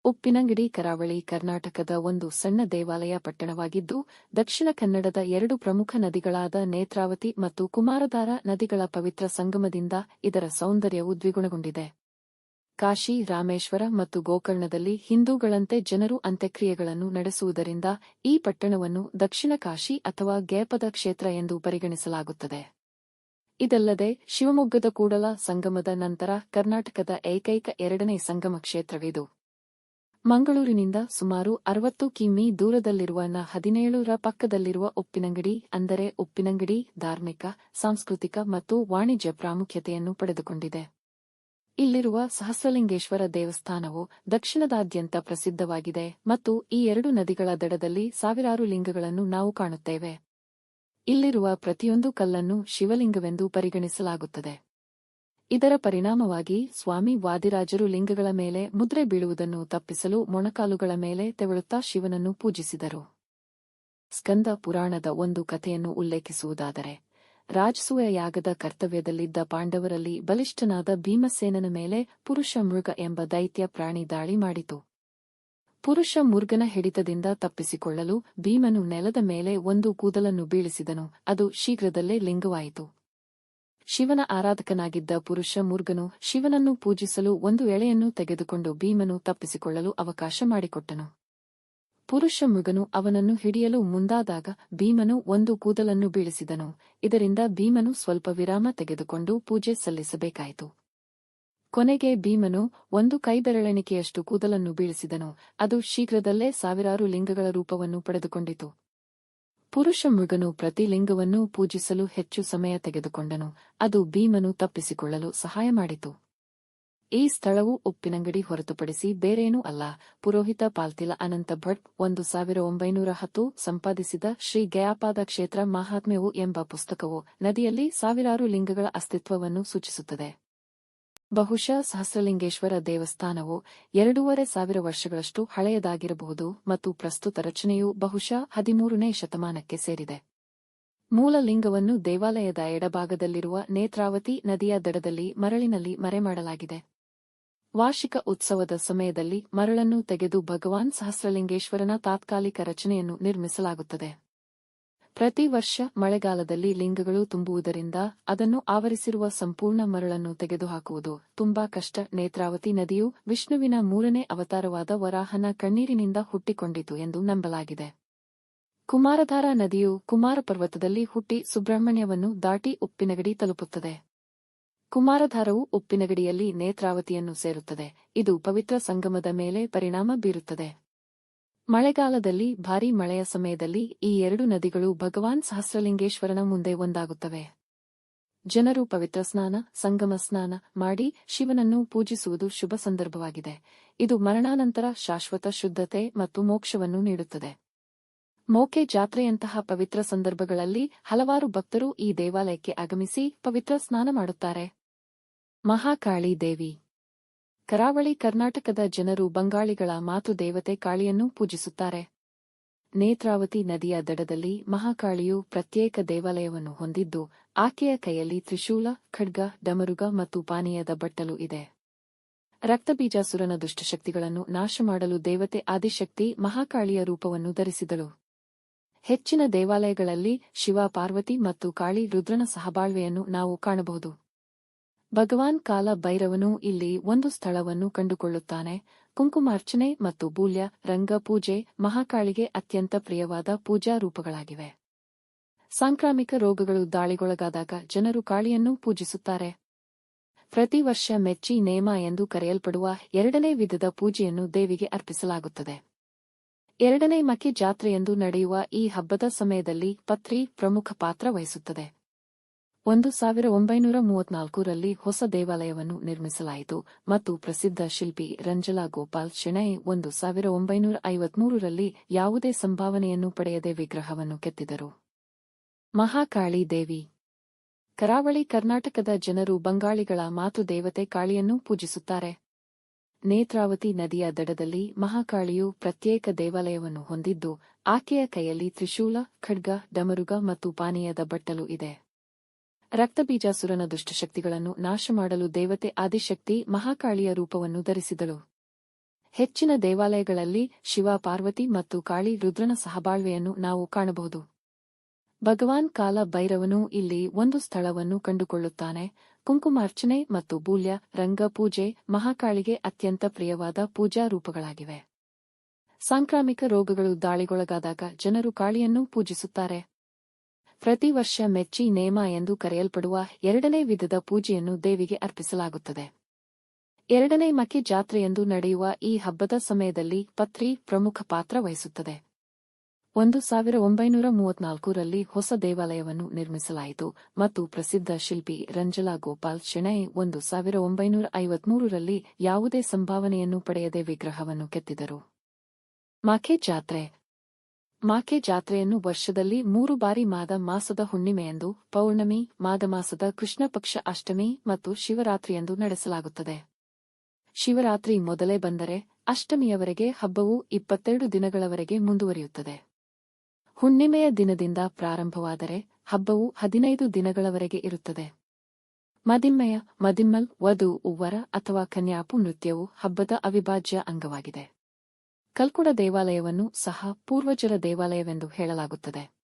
ಉಪ್ಪಿನಂಗಡಿ ಕರಾವಳಿ ಕರ್ನಾಟಕದ ಒಂದು ಸಣ್ಣ ದೇವಾಲಯ ಪಟ್ಟಣವಾಗಿದ್ದು, ದಕ್ಷಿಣ ಕನ್ನಡದ ಎರಡು ಪ್ರಮುಖ ನದಿಗಳಾದ ನೇತ್ರಾವತಿ ಮತ್ತು ಕುಮಾರಧಾರ ನದಿಗಳ ಪವಿತ್ರ ಸಂಗಮದಿಂದ ಇದರ ಸೌಂದರ್ಯವು ದ್ವಿಗುಣಗೊಂಡಿದೆ. ಕಾಶಿ, ರಾಮೇಶ್ವರ ಮತ್ತು ಗೋಕರ್ಣದಲ್ಲಿ ಹಿಂದೂಗಳಂತೆ ಜನರು ಅಂತ್ಯಕ್ರಿಯೆಗಳನ್ನು ನಡೆಸುವುದರಿಂದ ಈ ಪಟ್ಟಣವನ್ನು ದಕ್ಷಿಣ ಕಾಶಿ ಅಥವಾ ದ್ವೀಪದ ಕ್ಷೇತ್ರ ಎಂದು ಪರಿಗಣಿಸಲಾಗುತ್ತದೆ. ಇದಲ್ಲದೆ ಶಿವಮೊಗ್ಗದ ಕೂಡಲ ಸಂಗಮದ ನಂತರ ಕರ್ನಾಟಕದ ಏಕೈಕ ಎರಡನೇ ಸಂಗಮ ಕ್ಷೇತ್ರವಿದು. ಮಂಗಳೂರಿನಿಂದ ಸುಮಾರು 60 ಕಿಮೀ ದೂರದಲ್ಲಿರುವ ನ 17 ರ ಪಕ್ಕದಲ್ಲಿರುವ ಉಪ್ಪಿನಂಗಡಿ ಅಂದರೆ ಉಪ್ಪಿನಂಗಡಿ ಧಾರ್ಮಿಕ, ಸಾಂಸ್ಕೃತಿಕ ಮತ್ತು ವಾಣಿಜ್ಯ ಪ್ರಾಮುಖ್ಯತೆಯನ್ನು ಪಡೆದುಕೊಂಡಿದೆ. ಇಲ್ಲಿರುವ ಸಹಸ್ರಲಿಂಗೇಶ್ವರ ದೇವಸ್ಥಾನವು ದಕ್ಷಿಣದಾದ್ಯಂತ ಪ್ರಸಿದ್ಧವಾಗಿದೆ ಮತ್ತು ಈ ಎರಡು ನದಿಗಳ ದಡದಲ್ಲಿ ಸಾವಿರಾರು ಲಿಂಗಗಳನ್ನು ನಾವು ಕಾಣುತ್ತೇವೆ. ಇಲ್ಲಿರುವ ಪ್ರತಿಯೊಂದು ಕಲ್ಲನ್ನು ಶಿವಲಿಂಗವೆಂದು ಪರಿಗಣಿಸಲಾಗುತ್ತದೆ. ಇದರ ಪರಿಣಾಮವಾಗಿ ಸ್ವಾಮಿ ವಾದಿರಾಜರು ಲಿಂಗಗಳ ಮೇಲೆ ಮುದ್ರೆ ಬೀಳುವುದನ್ನು ತಪ್ಪಿಸಲು ಮೊಣಕಾಲುಗಳ ಮೇಲೆ ತೆವಳುತ್ತಾ ಶಿವನನ್ನು ಪೂಜಿಸಿದರು. ಸ್ಕಂದ ಪುರಾಣದ ಒಂದು ಕಥೆಯನ್ನು ಉಲ್ಲೇಖಿಸುವುದಾದರೆ, ರಾಜಸೂಯ ಯಾಗದ ಕರ್ತವ್ಯದಲ್ಲಿದ್ದ ಪಾಂಡವರಲ್ಲಿ ಬಲಿಷ್ಠನಾದ ಭೀಮಸೇನನ ಮೇಲೆ ಪುರುಷ ಮೃಗ ಎಂಬ ದೈತ್ಯ ಪ್ರಾಣಿ ದಾಳಿ ಮಾಡಿತು. ಪುರುಷ ಮೃಗನ ಹಿಡಿತದಿಂದ ತಪ್ಪಿಸಿಕೊಳ್ಳಲು ಭೀಮನು ನೆಲದ ಮೇಲೆ ಒಂದು ಕೂದಲನ್ನು ಬೀಳಿಸಿದನು. ಅದು ಶೀಘ್ರದಲ್ಲೇ ಲಿಂಗವಾಯಿತು. ಶಿವನ ಆರಾಧಕನಾಗಿದ್ದ ಪುರುಷ ಮೃಗನು ಶಿವನನ್ನು ಪೂಜಿಸಲು ಒಂದು ಎಳೆಯನ್ನು ತೆಗೆದುಕೊಂಡು ಭೀಮನು ತಪ್ಪಿಸಿಕೊಳ್ಳಲು ಅವಕಾಶ ಮಾಡಿಕೊಟ್ಟನು. ಪುರುಷ ಮೃಗನು ಅವನನ್ನು ಹಿಡಿಯಲು ಮುಂದಾದಾಗ ಭೀಮನು ಒಂದು ಕೂದಲನ್ನು ಬೀಳಿಸಿದನು. ಇದರಿಂದ ಭೀಮನು ಸ್ವಲ್ಪ ವಿರಾಮ ತೆಗೆದುಕೊಂಡು ಪೂಜೆ ಸಲ್ಲಿಸಬೇಕಾಯಿತು. ಕೊನೆಗೆ ಭೀಮನು ಒಂದು ಕೈಬೆರಳೆಣಿಕೆಯಷ್ಟು ಕೂದಲನ್ನು ಬೀಳಿಸಿದನು. ಅದು ಶೀಘ್ರದಲ್ಲೇ ಸಾವಿರಾರು ಲಿಂಗಗಳ ರೂಪವನ್ನು ಪಡೆದುಕೊಂಡಿತು. ಪುರುಷ ಮೃಗನು ಪ್ರತಿ ಲಿಂಗವನ್ನೂ ಪೂಜಿಸಲು ಹೆಚ್ಚು ಸಮಯ ತೆಗೆದುಕೊಂಡನು. ಅದು ಭೀಮನು ತಪ್ಪಿಸಿಕೊಳ್ಳಲು ಸಹಾಯ ಮಾಡಿತು. ಈ ಸ್ಥಳವು ಉಪ್ಪಿನಂಗಡಿ ಹೊರತುಪಡಿಸಿ ಬೇರೇನೂ ಅಲ್ಲ. ಪುರೋಹಿತ ಪಾಲ್ತಿಲ ಅನಂತ ಭಟ್ 1910 ಸಂಪಾದಿಸಿದ ಶ್ರೀ ಗಯಾಪಾದ ಕ್ಷೇತ್ರ ಮಹಾತ್ಮ್ಯವು ಎಂಬ ಪುಸ್ತಕವು ನದಿಯಲ್ಲಿ ಸಾವಿರಾರು ಲಿಂಗಗಳ ಅಸ್ತಿತ್ವವನ್ನು ಸೂಚಿಸುತ್ತದೆ. ಬಹುಶಃ ಸಹಸ್ರಲಿಂಗೇಶ್ವರ ದೇವಸ್ಥಾನವು 2500 ವರ್ಷಗಳಷ್ಟು ಹಳೆಯದಾಗಿರಬಹುದು ಮತ್ತು ಪ್ರಸ್ತುತ ರಚನೆಯು ಬಹುಶಃ 13ನೇ ಶತಮಾನಕ್ಕೆ ಸೇರಿದೆ. ಮೂಲ ಲಿಂಗವನ್ನು ದೇವಾಲಯದ ಎಡಭಾಗದಲ್ಲಿರುವ ನೇತ್ರಾವತಿ ನದಿಯ ದಡದಲ್ಲಿ ಮರಳಿನಲ್ಲಿ ಮರೆಮಾಡಲಾಗಿದೆ. ವಾರ್ಷಿಕ ಉತ್ಸವದ ಸಮಯದಲ್ಲಿ ಮರಳನ್ನು ತೆಗೆದು ಭಗವಾನ್ ಸಹಸ್ರಲಿಂಗೇಶ್ವರನ ತಾತ್ಕಾಲಿಕ ರಚನೆಯನ್ನು ನಿರ್ಮಿಸಲಾಗುತ್ತದೆ. ಪ್ರತಿ ವರ್ಷ ಮಳೆಗಾಲದಲ್ಲಿ ಲಿಂಗಗಳು ತುಂಬುವುದರಿಂದ ಅದನ್ನು ಆವರಿಸಿರುವ ಸಂಪೂರ್ಣ ಮರಳನ್ನು ತೆಗೆದುಹಾಕುವುದು ತುಂಬಾ ಕಷ್ಟ. ನೇತ್ರಾವತಿ ನದಿಯು ವಿಷ್ಣುವಿನ 3ನೇ ಅವತಾರವಾದ ವರಾಹನ ಕಣ್ಣೀರಿನಿಂದ ಹುಟ್ಟಿಕೊಂಡಿತು ಎಂದು ನಂಬಲಾಗಿದೆ. ಕುಮಾರಧಾರ ನದಿಯು ಕುಮಾರ ಪರ್ವತದಲ್ಲಿ ಹುಟ್ಟಿ ಸುಬ್ರಹ್ಮಣ್ಯವನ್ನು ದಾಟಿ ಉಪ್ಪಿನಗಡಿ ತಲುಪುತ್ತದೆ. ಕುಮಾರಧಾರವು ಉಪ್ಪಿನಗಡಿಯಲ್ಲಿ ನೇತ್ರಾವತಿಯನ್ನು ಸೇರುತ್ತದೆ. ಇದು ಪವಿತ್ರ ಸಂಗಮದ ಮೇಲೆ ಪರಿಣಾಮ ಬೀರುತ್ತದೆ. ಮಳೆಗಾಲದಲ್ಲಿ ಭಾರೀ ಮಳೆಯ ಸಮಯದಲ್ಲಿ ಈ ಎರಡು ನದಿಗಳು ಭಗವಾನ್ ಸಹಸ್ರಲಿಂಗೇಶ್ವರನ ಮುಂದೆ ಒಂದಾಗುತ್ತವೆ. ಜನರು ಪವಿತ್ರ ಸ್ನಾನ, ಸಂಗಮ ಸ್ನಾನ ಮಾಡಿ ಶಿವನನ್ನು ಪೂಜಿಸುವುದು ಶುಭ ಸಂದರ್ಭವಾಗಿದೆ. ಇದು ಮರಣಾನಂತರ ಶಾಶ್ವತ ಶುದ್ಧತೆ ಮತ್ತು ಮೋಕ್ಷವನ್ನು ನೀಡುತ್ತದೆ. ಮೋಕೆ ಜಾತ್ರೆಯಂತಹ ಪವಿತ್ರ ಸಂದರ್ಭಗಳಲ್ಲಿ ಹಲವಾರು ಭಕ್ತರು ಈ ದೇವಾಲಯಕ್ಕೆ ಆಗಮಿಸಿ ಪವಿತ್ರ ಸ್ನಾನ ಮಾಡುತ್ತಾರೆ. ಮಹಾಕಾಳಿ ದೇವಿ. ಕರಾವಳಿ ಕರ್ನಾಟಕದ ಜನರು ಬಂಗಾಳಿಗಳ ಮಾತೃದೇವತೆ ಕಾಳಿಯನ್ನು ಪೂಜಿಸುತ್ತಾರೆ. ನೇತ್ರಾವತಿ ನದಿಯ ದಡದಲ್ಲಿ ಮಹಾಕಾಳಿಯು ಪ್ರತ್ಯೇಕ ದೇವಾಲಯವನ್ನು ಹೊಂದಿದ್ದು, ಆಕೆಯ ಕೈಯಲ್ಲಿ ತ್ರಿಶೂಲ, ಖಡ್ಗ, ಡಮರುಗ ಮತ್ತು ಪಾನೀಯದ ಬಟ್ಟಲು ಇದೆ. ರಕ್ತಬೀಜಾಸುರನ ದುಷ್ಟಶಕ್ತಿಗಳನ್ನು ನಾಶ ಮಾಡಲು ದೇವತೆ ಆದಿಶಕ್ತಿ ಮಹಾಕಾಳಿಯ ರೂಪವನ್ನು ಧರಿಸಿದಳು. ಹೆಚ್ಚಿನ ದೇವಾಲಯಗಳಲ್ಲಿ ಶಿವ, ಪಾರ್ವತಿ ಮತ್ತು ಕಾಳಿ ರುದ್ರನ ಸಹಬಾಳ್ವೆಯನ್ನು ನಾವು ಕಾಣಬಹುದು. ಭಗವಾನ್ ಕಾಲ ಭೈರವನು ಇಲ್ಲಿ ಒಂದು ಸ್ಥಳವನ್ನು ಕಂಡುಕೊಳ್ಳುತ್ತಾನೆ. ಕುಂಕುಮಾರ್ಚನೆ ಮತ್ತು ಬೂಲ್ಯ, ರಂಗ ಪೂಜೆ ಮಹಾಕಾಳಿಗೆ ಅತ್ಯಂತ ಪ್ರಿಯವಾದ ಪೂಜಾ ರೂಪಗಳಾಗಿವೆ. ಸಾಂಕ್ರಾಮಿಕ ರೋಗಗಳು ದಾಳಿಗೊಳಗಾದಾಗ ಜನರು ಕಾಳಿಯನ್ನು ಪೂಜಿಸುತ್ತಾರೆ. ಪ್ರತಿ ವರ್ಷ ಮೆಚ್ಚಿ ನೇಮ ಎಂದು ಕರೆಯಲ್ಪಡುವ 2ನೇ ವಿಧದ ಪೂಜೆಯನ್ನು ದೇವಿಗೆ ಅರ್ಪಿಸಲಾಗುತ್ತದೆ. 2ನೇ ಮಕ್ಕೆ ಜಾತ್ರೆಯೆಂದು ನಡೆಯುವ ಈ ಹಬ್ಬದ ಸಮಯದಲ್ಲಿ ಪತ್ರಿ ಪ್ರಮುಖ ಪಾತ್ರ ವಹಿಸುತ್ತದೆ. 1934ರಲ್ಲಿ ಹೊಸ ದೇವಾಲಯವನ್ನು ನಿರ್ಮಿಸಲಾಯಿತು ಮತ್ತು ಪ್ರಸಿದ್ಧ ಶಿಲ್ಪಿ ರಂಜಲಾ ಗೋಪಾಲ್ ಶೆಣೈ 1953ರಲ್ಲಿ ಯಾವುದೇ ಸಂಭಾವನೆಯನ್ನು ಪಡೆಯದೆ ವಿಗ್ರಹವನ್ನು ಕೆತ್ತಿದರು. ಮಹಾಕಾಳಿ ದೇವಿ. ಕರಾವಳಿ ಕರ್ನಾಟಕದ ಜನರು ಬಂಗಾಳಿಗಳ ಮಾತೃದೇವತೆ ಕಾಳಿಯನ್ನು ಪೂಜಿಸುತ್ತಾರೆ. ನೇತ್ರಾವತಿ ನದಿಯ ದಡದಲ್ಲಿ ಮಹಾಕಾಳಿಯು ಪ್ರತ್ಯೇಕ ದೇವಾಲಯವನ್ನು ಹೊಂದಿದ್ದು, ಆಕೆಯ ಕೈಯಲ್ಲಿ ತ್ರಿಶೂಲ, ಖಡ್ಗ, ಡಮರುಗ ಮತ್ತು ಪಾನೀಯದ ಬಟ್ಟಲು ಇದೆ. ರಕ್ತಬೀಜಾಸುರನ ದುಷ್ಟಶಕ್ತಿಗಳನ್ನು ನಾಶ ಮಾಡಲು ದೇವತೆ ಆದಿಶಕ್ತಿ ಮಹಾಕಾಳಿಯ ರೂಪವನ್ನು ಧರಿಸಿದಳು. ಹೆಚ್ಚಿನ ದೇವಾಲಯಗಳಲ್ಲಿ ಶಿವ ಪಾರ್ವತಿ ಮತ್ತು ಕಾಳಿ ರುದ್ರನ ಸಹಬಾಳ್ವೆಯನ್ನು ನಾವು ಕಾಣಬಹುದು. ಭಗವಾನ್ ಕಾಲ ಭೈರವನು ಇಲ್ಲಿ ಒಂದು ಸ್ಥಳವನ್ನು ಕಂಡುಕೊಳ್ಳುತ್ತಾನೆ. ಕುಂಕುಮಾರ್ಚನೆ ಮತ್ತು ಬೂಲ್ಯ ರಂಗ ಪೂಜೆ ಮಹಾಕಾಳಿಗೆ ಅತ್ಯಂತ ಪ್ರಿಯವಾದ ಪೂಜಾ ರೂಪಗಳಾಗಿವೆ. ಸಾಂಕ್ರಾಮಿಕ ರೋಗಗಳು ದಾಳಿಗೊಳಗಾದಾಗ ಜನರು ಕಾಳಿಯನ್ನು ಪೂಜಿಸುತ್ತಾರೆ. ಪ್ರತಿ ವರ್ಷ ಮೆಚ್ಚಿ ನೇಮ ಎಂದು ಕರೆಯಲ್ಪಡುವ ಎರಡನೇ ವಿಧದ ಪೂಜೆಯನ್ನು ದೇವಿಗೆ ಅರ್ಪಿಸಲಾಗುತ್ತದೆ. ಎರಡನೇ ಮಕ್ಕೆ ಜಾತ್ರೆಯೆಂದು ನಡೆಯುವ ಈ ಹಬ್ಬದ ಸಮಯದಲ್ಲಿ ಪತ್ರಿ ಪ್ರಮುಖ ಪಾತ್ರ ವಹಿಸುತ್ತದೆ. 1934ರಲ್ಲಿ ಹೊಸ ದೇವಾಲಯವನ್ನು ನಿರ್ಮಿಸಲಾಯಿತು ಮತ್ತು ಪ್ರಸಿದ್ಧ ಶಿಲ್ಪಿ ರಂಜಲಾ ಗೋಪಾಲ್ ಶೆಣೈ 1953ರಲ್ಲಿ ಯಾವುದೇ ಸಂಭಾವನೆಯನ್ನು ಪಡೆಯದೆ ವಿಗ್ರಹವನ್ನು ಕೆತ್ತಿದರು. ಮಾಖೆ ಜಾತ್ರೆ ಮಾಖೆ ಜಾತ್ರೆಯನ್ನು ವರ್ಷದಲ್ಲಿ 3 ಬಾರಿ ಮಾಸದ ಹುಣ್ಣಿಮೆಯಂದು, ಪೌರ್ಣಮಿ, ಮಾಘಮಾಸದ ಕೃಷ್ಣ ಪಕ್ಷ ಅಷ್ಟಮಿ ಮತ್ತು ಶಿವರಾತ್ರಿಯಂದು ನಡೆಸಲಾಗುತ್ತದೆ. ಶಿವರಾತ್ರಿ ಮೊದಲೇ ಬಂದರೆ ಅಷ್ಟಮಿಯವರೆಗೆ ಹಬ್ಬವು 22 ದಿನಗಳವರೆಗೆ ಮುಂದುವರಿಯುತ್ತದೆ. ಹುಣ್ಣಿಮೆಯ ದಿನದಿಂದ ಪ್ರಾರಂಭವಾದರೆ ಹಬ್ಬವು 15 ದಿನಗಳವರೆಗೆ ಇರುತ್ತದೆ. ಮದಿಮ್ಮಲ್ ವಧು ವರ ಅಥವಾ ಕನ್ಯಾಪು ನೃತ್ಯವು ಹಬ್ಬದ ಅವಿಭಾಜ್ಯ ಅಂಗವಾಗಿದೆ. ಕಲ್ಕುಡ ದೇವಾಲಯವನ್ನು ಸಹ ಪೂರ್ವಜರ ದೇವಾಲಯವೆಂದು ಹೇಳಲಾಗುತ್ತದೆ.